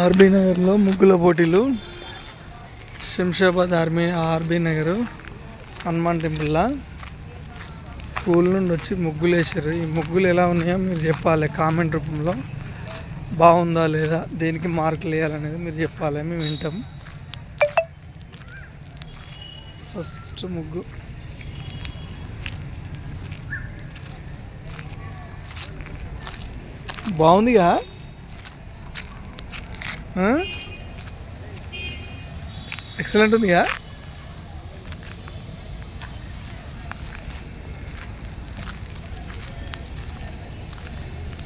RB నగర్లో ముగ్గుల పోటీలు. శంషాబాద్ ఆర్బీ నగర్ హనుమాన్ టెంపుల్లా స్కూల్ నుండి వచ్చి ముగ్గులు వేసారు. ఈ ముగ్గులు ఎలా ఉన్నాయో మీరు చెప్పాలి కామెంట్ రూపంలో. బాగుందా లేదా, దేనికి మార్కులు వేయాలనేది మీరు చెప్పాలి, మేము వింటాం. ఫస్ట్ ముగ్గు బాగుందిగా, ఎక్సలెంట్ ఉందిగా.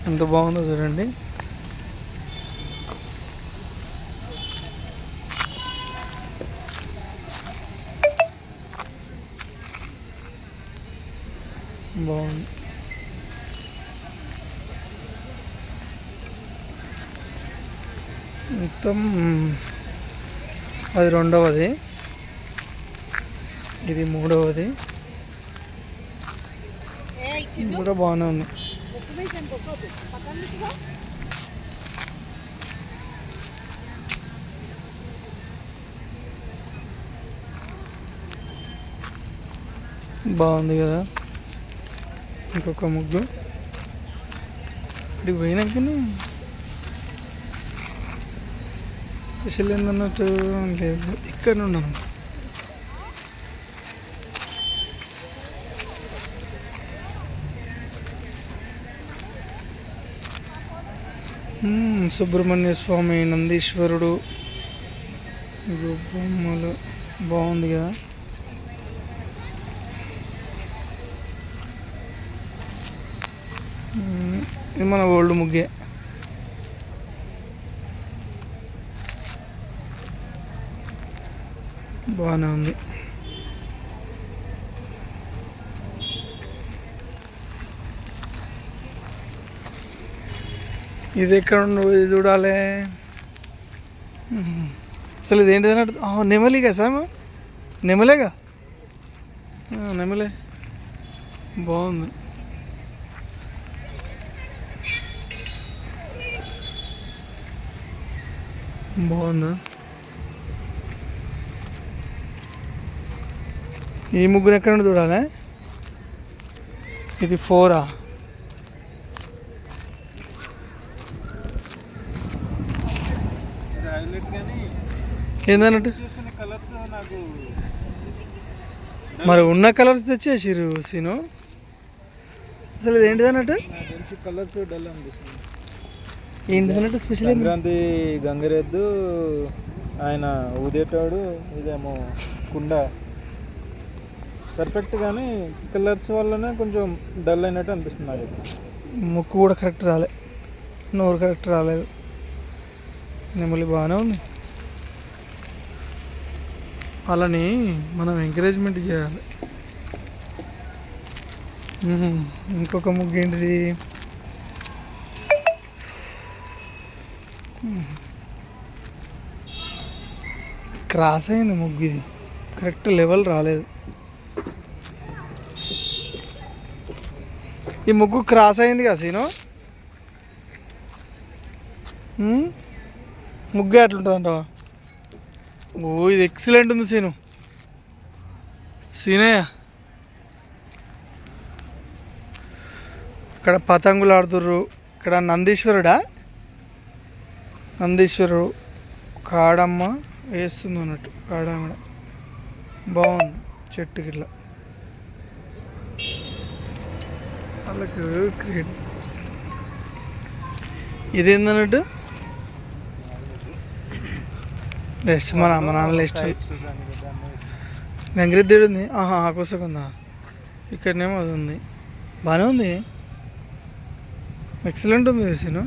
ఎంత బాగుందో చూడండి. బాగుంది. మొత్తం అది రెండవది, ఇది మూడవది. ఇది కూడా బాగానే ఉంది. బాగుంది కదా. ఇంకొక ముగ్గు ఇక్కడికి పోయినాకనే స్పెషల్ ఏందన్నట్టు లేదు, ఇక్కడ ఉన్నాను. సుబ్రహ్మణ్య స్వామి, నందీశ్వరుడు, బొమ్మలు బాగుంది కదా. ఇది మన ఓల్డ్ ముగ్గే. బాగానే ఉంది. ఇది ఎక్కడ ఇది చూడాలి అసలు. ఇది ఏంటిది అన్నట్టు, నెమలిగా సార్, నెమలేగా, నెమలే. బాగుంది. బాగుందా. ఈ ముగ్గురు ఎక్కడ చూడాలి. ఇది 4 ఏందన్నట్టు. మరి ఉన్న కలర్స్ తెచ్చేసిరు సీను. అసలు ఇది ఏంటిది అన్నట్టు, కలర్స్ డల్ అనిపిస్తుంది. ఏంటిది అన్నట్టు స్పెషల్. సంక్రాంతి గంగిరెద్దు ఆయన ఊదేటాడు, ఇదేమో కుండ. పర్ఫెక్ట్ కానీ కలర్స్ వల్లనే కొంచెం డల్ అయినట్టు అనిపిస్తుంది నాకు. ముక్కు కూడా కరెక్ట్ రాలే, నోరు కరెక్ట్ రాలేదు. నెమలి బాగానే ఉంది. అలాని మనం ఎంకరేజ్మెంట్ చేయాలి. ఇంకొక ముగ్గు ఏంటిది, క్రాస్ అయింది ముగ్గు. ఇది కరెక్ట్ లెవెల్ రాలేదు. ఈ ముగ్గు క్రాస్ అయింది కదా సీను. ముగ్గు ఎట్లుంటుంది అంటావా. ఓ ఇది ఎక్సలెంట్ ఉంది సీను. సీనయ్య ఇక్కడ పతంగులు ఆడుతుర్రు. ఇక్కడ నందీశ్వరుడు కాడమ్మ వేస్తుంది అన్నట్టు. కాడమ్మ బాగుంది. చెట్టుకి ఇట్లా వాళ్ళకు క్రియేట్. ఇదేందన్నట్టు నెక్స్ట్ మన నాన్న నెక్స్ట్ గంగిరెద్దుడు ఉంది. ఆకుసకుందా, ఇక్కడనేమో అది ఉంది. బాగానే ఉంది, ఎక్సలెంట్ ఉంది సీను.